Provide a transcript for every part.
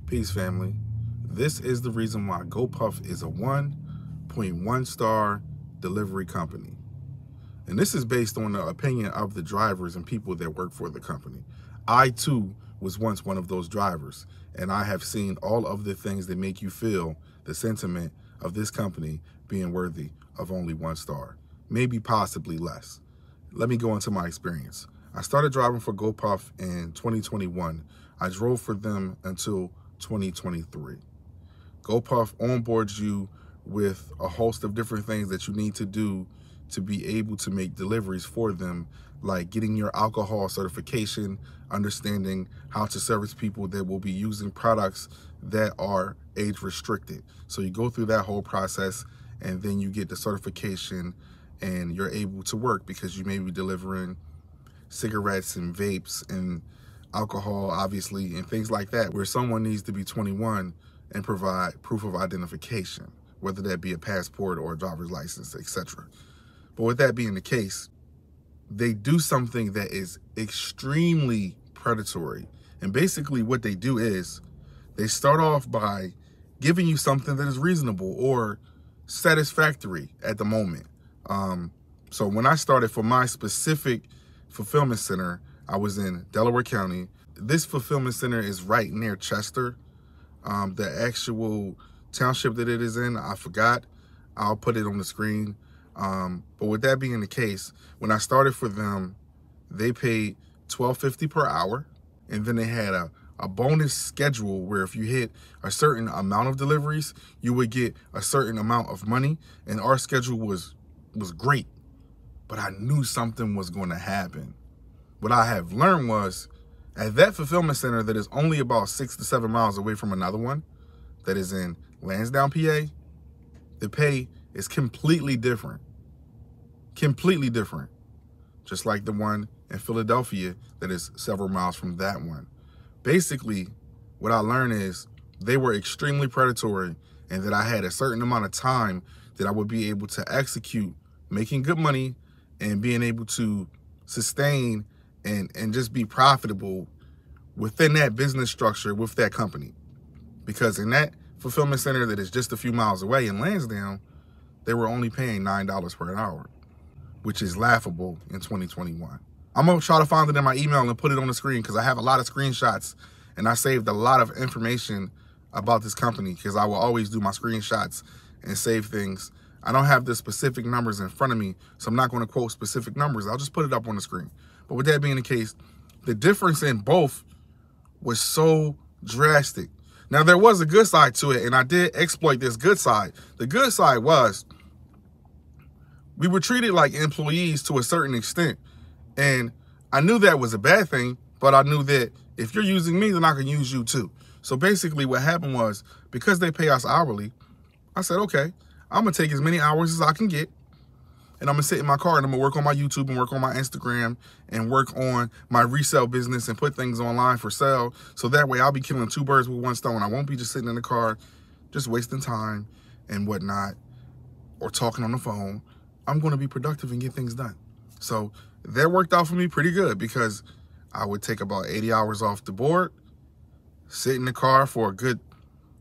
Peace, family. This is the reason why Gopuff is a 1.1 star delivery company. And this is based on the opinion of the drivers and people that work for the company. I, too, was once one of those drivers, and I have seen all of the things that make you feel the sentiment of this company being worthy of only 1 star, maybe possibly less. Let me go into my experience. I started driving for Gopuff in 2021. I drove for them until 2023. Gopuff onboards you with a host of different things that you need to do to be able to make deliveries for them, like getting your alcohol certification, understanding how to service people that will be using products that are age restricted. So you go through that whole process and then you get the certification and you're able to work because you may be delivering cigarettes and vapes and alcohol, obviously, and things like that, where someone needs to be 21 and provide proof of identification, whether that be a passport or a driver's license, etc. But with that being the case, they do something that is extremely predatory. And basically what they do is they start off by giving you something that is reasonable or satisfactory at the moment. So when I started for my specific fulfillment center, I was in Delaware County. This fulfillment center is right near Chester. The actual township that it is in, I forgot. I'll put it on the screen. But with that being the case, when I started for them, they paid $12.50 per hour. And then they had a bonus schedule where if you hit a certain amount of deliveries, you would get a certain amount of money. And our schedule was great, but I knew something was going to happen. What I have learned was at that fulfillment center that is only about 6 to 7 miles away from another one that is in Lansdowne, PA, the pay is completely different. Completely different. Just like the one in Philadelphia that is several miles from that one. Basically, what I learned is they were extremely predatory and that I had a certain amount of time that I would be able to execute making good money and being able to sustain and just be profitable within that business structure with that company. Because in that fulfillment center that is just a few miles away in Lansdowne, they were only paying $9 per hour, which is laughable in 2021. I'm gonna try to find it in my email and put it on the screen because I have a lot of screenshots and I saved a lot of information about this company because I will always do my screenshots and save things. I don't have the specific numbers in front of me, so I'm not going to quote specific numbers. I'll just put it up on the screen. But with that being the case, the difference in both was so drastic. Now, there was a good side to it, and I did exploit this good side. The good side was we were treated like employees to a certain extent. And I knew that was a bad thing, but I knew that if you're using me, then I can use you too. So basically what happened was, because they pay us hourly, I said, okay, I'm going to take as many hours as I can get, and I'm going to sit in my car and I'm going to work on my YouTube and work on my Instagram and work on my resale business and put things online for sale. So that way I'll be killing 2 birds with 1 stone. I won't be just sitting in the car, just wasting time and whatnot, or talking on the phone. I'm going to be productive and get things done. So that worked out for me pretty good because I would take about 80 hours off the board, sit in the car for a good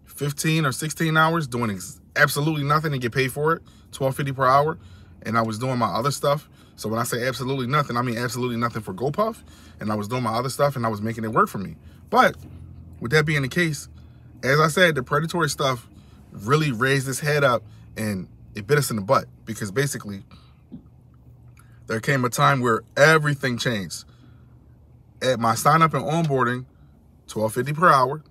15 or 16 hours doing absolutely nothing and get paid for it, $12.50 per hour. And I was doing my other stuff. So when I say absolutely nothing, I mean absolutely nothing for Gopuff. And I was doing my other stuff and I was making it work for me. But with that being the case, as I said, the predatory stuff really raised its head up and it bit us in the butt because basically there came a time where everything changed. At my sign up and onboarding, $12.50 per hour,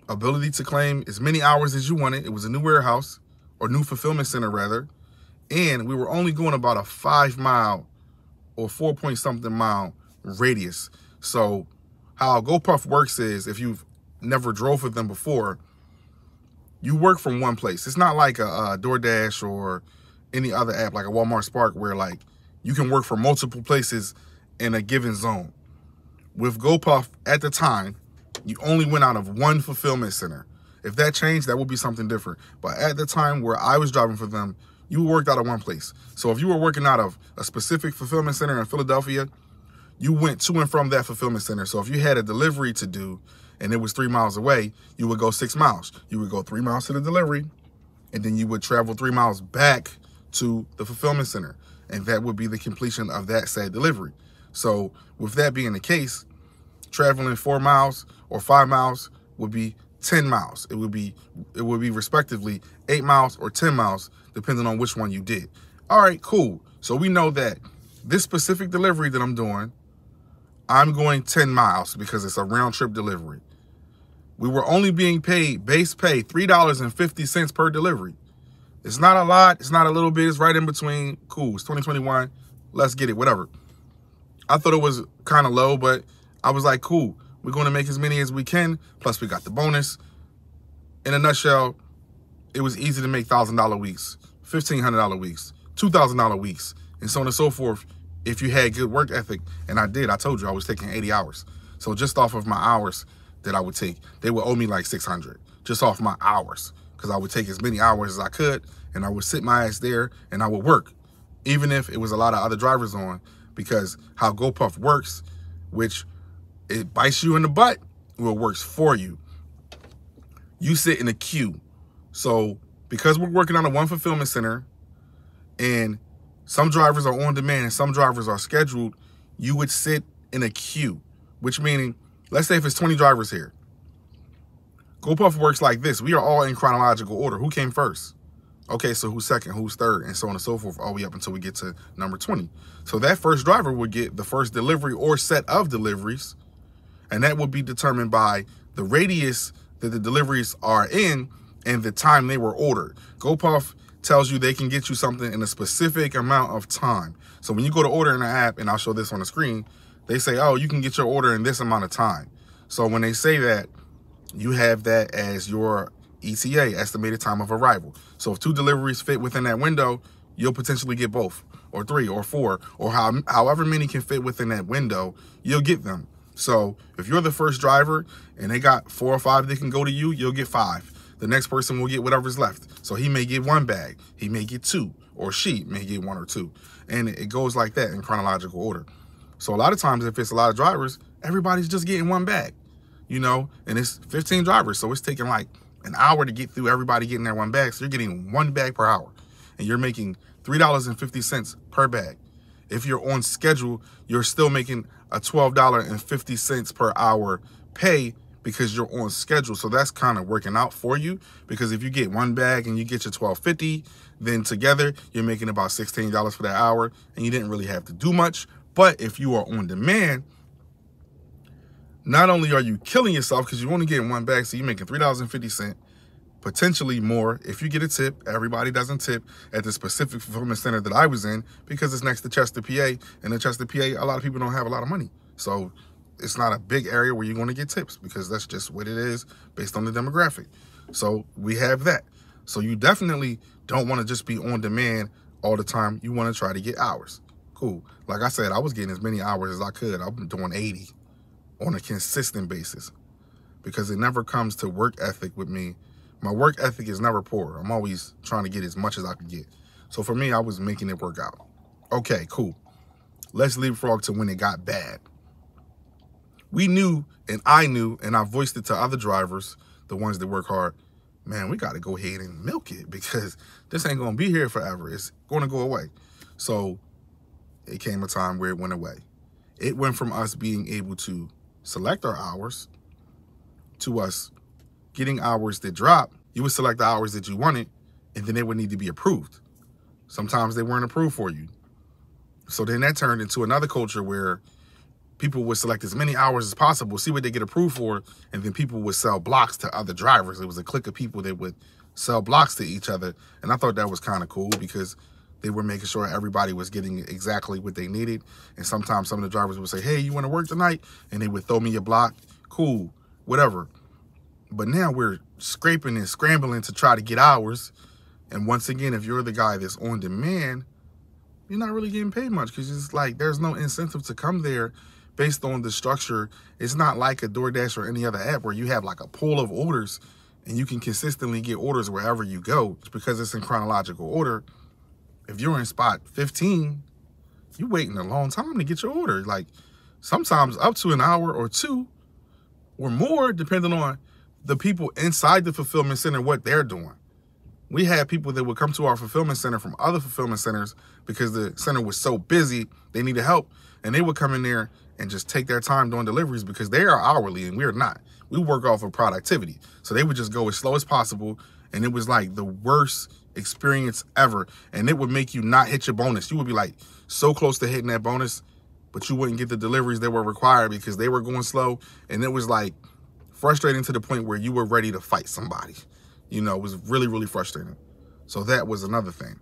ability to claim as many hours as you wanted. It was a new warehouse or new fulfillment center rather. And we were only going about a 5 mile or 4-point-something mile radius. So how Gopuff works is, if you've never drove with them before, you work from one place. It's not like a DoorDash or any other app like a Walmart Spark where like you can work from multiple places in a given zone. With Gopuff at the time, you only went out of one fulfillment center. If that changed, that would be something different. But at the time where I was driving for them, you worked out of one place. So if you were working out of a specific fulfillment center in Philadelphia, you went to and from that fulfillment center. So if you had a delivery to do and it was 3 miles away, you would go 6 miles. You would go 3 miles to the delivery, and then you would travel 3 miles back to the fulfillment center. And that would be the completion of that said delivery. So with that being the case, traveling 4 miles or 5 miles would be 10 miles. It would be respectively 8 miles or 10 miles, depending on which one you did. All right, cool. So we know that this specific delivery that I'm doing, I'm going 10 miles because it's a round trip delivery. We were only being paid base pay $3.50 per delivery. It's not a lot. It's not a little bit. It's right in between. Cool. It's 2021. Let's get it. Whatever. I thought it was kind of low, but I was like, cool. We're going to make as many as we can. Plus, we got the bonus. In a nutshell, it was easy to make $1,000 weeks, $1,500 weeks, $2,000 weeks, and so on and so forth if you had good work ethic. And I did. I told you I was taking 80 hours. So just off of my hours that I would take, they would owe me like $600 just off my hours, because I would take as many hours as I could, and I would sit my ass there and I would work, even if it was a lot of other drivers on, because how Gopuff works, which it bites you in the butt, well, it works for you. You sit in a queue. So because we're working on a one fulfillment center and some drivers are on demand and some drivers are scheduled, you would sit in a queue, which meaning, let's say if it's 20 drivers here, Gopuff works like this. We are all in chronological order. Who came first? Okay, so who's second, who's third, and so on and so forth, all the way up until we get to number 20. So that first driver would get the first delivery or set of deliveries, and that would be determined by the radius that the deliveries are in and the time they were ordered. Gopuff tells you they can get you something in a specific amount of time. So when you go to order in the app, and I'll show this on the screen, they say, oh, you can get your order in this amount of time. So when they say that, you have that as your ETA, estimated time of arrival. So if 2 deliveries fit within that window, you'll potentially get both, or 3 or 4, or however many can fit within that window, you'll get them. So if you're the first driver and they got 4 or 5 that can go to you, you'll get 5. The next person will get whatever's left. So he may get 1 bag, he may get 2, or she may get 1 or 2. And it goes like that in chronological order. So a lot of times if it's a lot of drivers, everybody's just getting 1 bag, you know, and it's 15 drivers. So it's taking like an hour to get through everybody getting their 1 bag. So you're getting 1 bag per hour and you're making $3.50 per bag. If you're on schedule, you're still making a $12.50 per hour pay because you're on schedule. So that's kind of working out for you, because if you get 1 bag and you get your $12.50, then together you're making about $16 for that hour and you didn't really have to do much. But if you are on demand, not only are you killing yourself because you're only getting 1 bag, so you're making $3.50, potentially more if you get a tip. Everybody doesn't tip at the specific fulfillment center that I was in because it's next to Chester, PA. And in Chester, PA, a lot of people don't have a lot of money. So it's not a big area where you're going to get tips, because that's just what it is based on the demographic. So we have that. So you definitely don't want to just be on demand all the time. You want to try to get hours. Cool. Like I said, I was getting as many hours as I could. I'm doing 80 on a consistent basis, because it never comes to work ethic with me. My work ethic is never poor. I'm always trying to get as much as I can get. So for me, I was making it work out. Okay, cool. Let's leapfrog to when it got bad. We knew, and I knew, and I voiced it to other drivers, the ones that work hard, man, we got to go ahead and milk it, because this ain't going to be here forever. It's going to go away. So it came a time where it went away. It went from us being able to select our hours to us getting hours that drop. You would select the hours that you wanted, and then they would need to be approved. Sometimes they weren't approved for you. So then that turned into another culture where people would select as many hours as possible, see what they get approved for, and then people would sell blocks to other drivers. It was a clique of people that would sell blocks to each other. And I thought that was kind of cool, because they were making sure everybody was getting exactly what they needed. And sometimes some of the drivers would say, hey, you want to work tonight? And they would throw me a block. Cool, whatever. But now we're scraping and scrambling to try to get hours. And once again, if you're the guy that's on demand, you're not really getting paid much, because it's like there's no incentive to come there based on the structure. It's not like a DoorDash or any other app where you have like a pool of orders and you can consistently get orders wherever you go. It's because it's in chronological order. If you're in spot 15, you're waiting a long time to get your order. Like sometimes up to an hour or 2. or more, depending on the people inside the fulfillment center, what they're doing. We had people that would come to our fulfillment center from other fulfillment centers because the center was so busy, they needed help. And they would come in there and just take their time doing deliveries because they are hourly and we're not. We work off of productivity. So they would just go as slow as possible. And it was like the worst experience ever. And it would make you not hit your bonus. You would be like so close to hitting that bonus, but you wouldn't get the deliveries that were required because they were going slow. And it was like frustrating to the point where you were ready to fight somebody. You know, it was really, really frustrating. So that was another thing.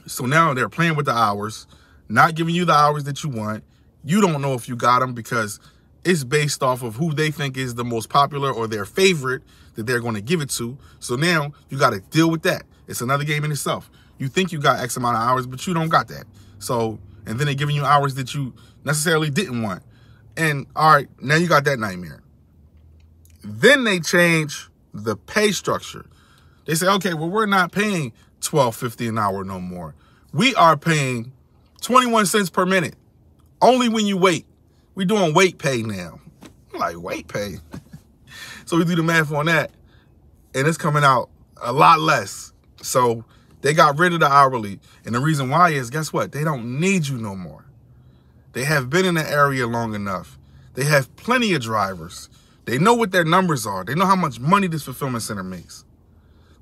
So now they're playing with the hours, not giving you the hours that you want. You don't know if you got them because it's based off of who they think is the most popular or their favorite that they're going to give it to. So now you got to deal with that. It's another game in itself. You think you got X amount of hours, but you don't got that. So, and then they're giving you hours that you necessarily didn't want. And all right, now you got that nightmare. Then they change the pay structure. They say, okay, well, we're not paying $12.50 an hour no more. We are paying 21 cents per minute. Only when you wait. We're doing wait pay now. I'm like, wait pay? So we do the math on that, and it's coming out a lot less. So they got rid of the hourly. And the reason why is, guess what? They don't need you no more. They have been in the area long enough. They have plenty of drivers. They know what their numbers are. They know how much money this fulfillment center makes.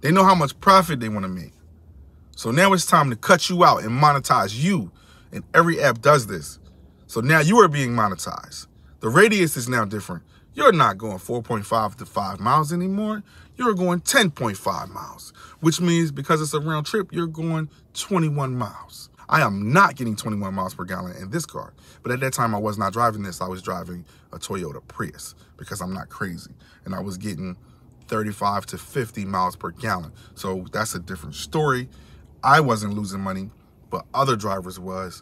They know how much profit they want to make. So now it's time to cut you out and monetize you. And every app does this. So now you are being monetized. The radius is now different. You're not going 4.5 to 5 miles anymore. You're going 10.5 miles, which means because it's a round trip, you're going 21 miles. I am not getting 21 miles per gallon in this car. But at that time, I was not driving this. I was driving a Toyota Prius because I'm not crazy. And I was getting 35 to 50 miles per gallon. So that's a different story. I wasn't losing money, but other drivers was.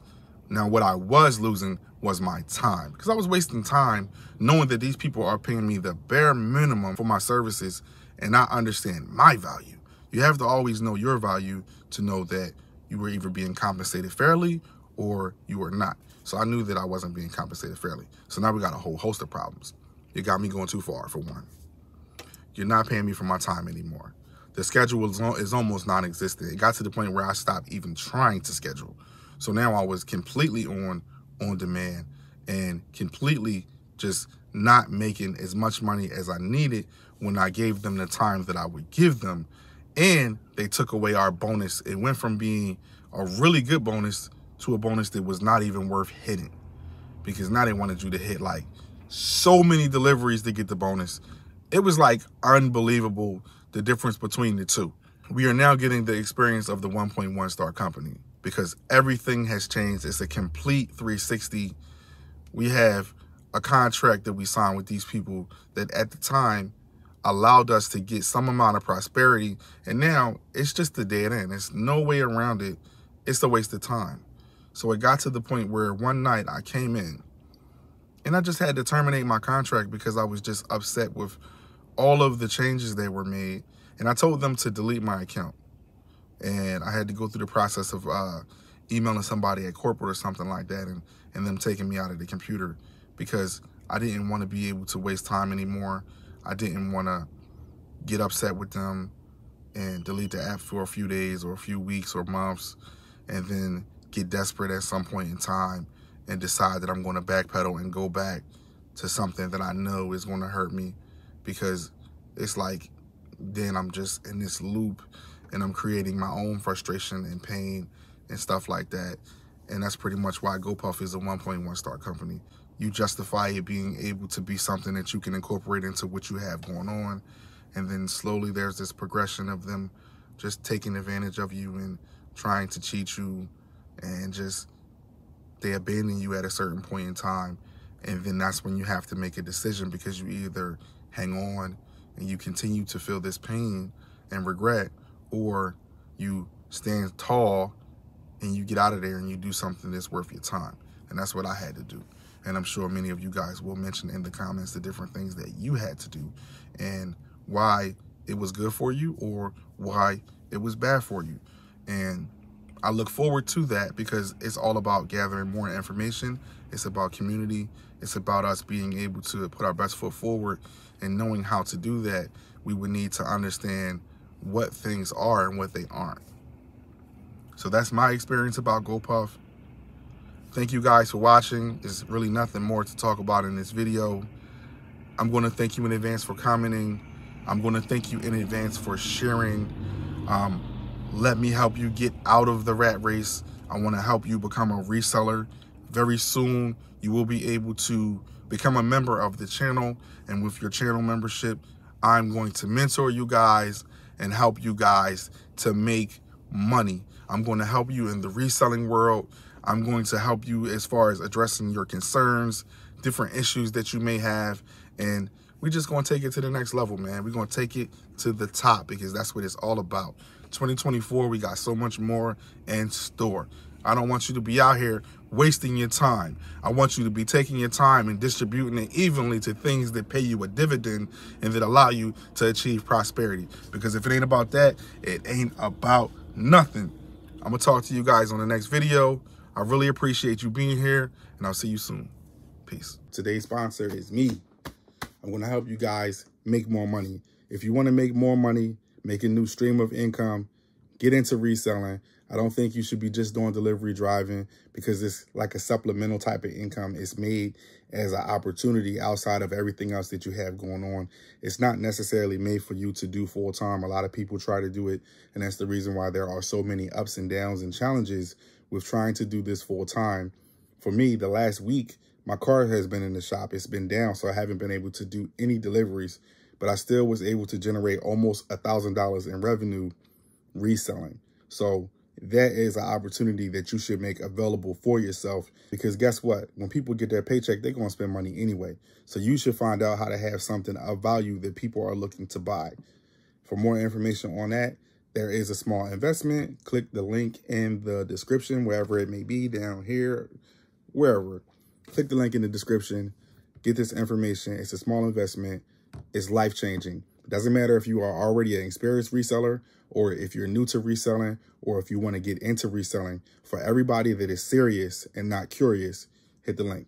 Now, what I was losing was my time because I was wasting time knowing that these people are paying me the bare minimum for my services and not understand my value. You have to always know your value to know that you were either being compensated fairly or you were not. So I knew that I wasn't being compensated fairly. So now we got a whole host of problems. You got me going too far, for one. You're not paying me for my time anymore. The schedule is almost non-existent. It got to the point where I stopped even trying to schedule. So now I was completely on demand and completely just not making as much money as I needed when I gave them the time that I would give them. And they took away our bonus. It went from being a really good bonus to a bonus that was not even worth hitting, because now they wanted you to hit like so many deliveries to get the bonus. It was like unbelievable, the difference between the two. We are now getting the experience of the 1.1 star company because everything has changed. It's a complete 360. We have a contract that we signed with these people that at the time allowed us to get some amount of prosperity. And now it's just a dead end. There's no way around it. It's a waste of time. So it got to the point where one night I came in and I just had to terminate my contract because I was just upset with all of the changes that were made. And I told them to delete my account. And I had to go through the process of emailing somebody at corporate or something like that and them taking me out of the computer because I didn't want to be able to waste time anymore. I didn't want to get upset with them and delete the app for a few days or a few weeks or months and then get desperate at some point in time and decide that I'm going to backpedal and go back to something that I know is going to hurt me, because it's like then I'm just in this loop and I'm creating my own frustration and pain and stuff like that. And that's pretty much why Gopuff is a 1.1 star company. You justify it being able to be something that you can incorporate into what you have going on. And then slowly there's this progression of them just taking advantage of you and trying to cheat you, and just they abandon you at a certain point in time. And then that's when you have to make a decision, because you either hang on and you continue to feel this pain and regret, or you stand tall and you get out of there and you do something that's worth your time. And that's what I had to do. And I'm sure many of you guys will mention in the comments the different things that you had to do and why it was good for you or why it was bad for you. And I look forward to that because it's all about gathering more information It's about community. It's about us being able to put our best foot forward, and knowing how to do that, we would need to understand what things are and what they aren't. So that's my experience about Gopuff. Thank you guys for watching. There's really nothing more to talk about in this video. I'm going to thank you in advance for commenting. I'm going to thank you in advance for sharing. Let me help you get out of the rat race. I want to help you become a reseller. Very soon, you will be able to become a member of the channel. And with your channel membership, I'm going to mentor you guys and help you guys to make money. I'm going to help you in the reselling world. I'm going to help you as far as addressing your concerns, different issues that you may have. And we're just going to take it to the next level, man. We're going to take it to the top, because that's what it's all about. 2024, we got so much more in store. I don't want you to be out here wasting your time. I want you to be taking your time and distributing it evenly to things that pay you a dividend and that allow you to achieve prosperity. Because if it ain't about that, it ain't about nothing. I'm going to talk to you guys on the next video. I really appreciate you being here, and I'll see you soon. Peace. Today's sponsor is me. I'm going to help you guys make more money. If you want to make more money, make a new stream of income, get into reselling. I don't think you should be just doing delivery driving, because it's like a supplemental type of income. It's made as an opportunity outside of everything else that you have going on. It's not necessarily made for you to do full time. A lot of people try to do it, and that's the reason why there are so many ups and downs and challenges with trying to do this full time. For me, the last week, my car has been in the shop. It's been down, so I haven't been able to do any deliveries, but I still was able to generate almost $1,000 in revenue reselling. So that is an opportunity that you should make available for yourself, because guess what? When people get their paycheck, they're going to spend money anyway. So you should find out how to have something of value that people are looking to buy. For more information on that, there is a small investment. Click the link in the description, wherever it may be, down here, wherever. Click the link in the description. Get this information. It's a small investment. It's life-changing. It doesn't matter if you are already an experienced reseller, or if you're new to reselling, or if you want to get into reselling. For everybody that is serious and not curious, hit the link.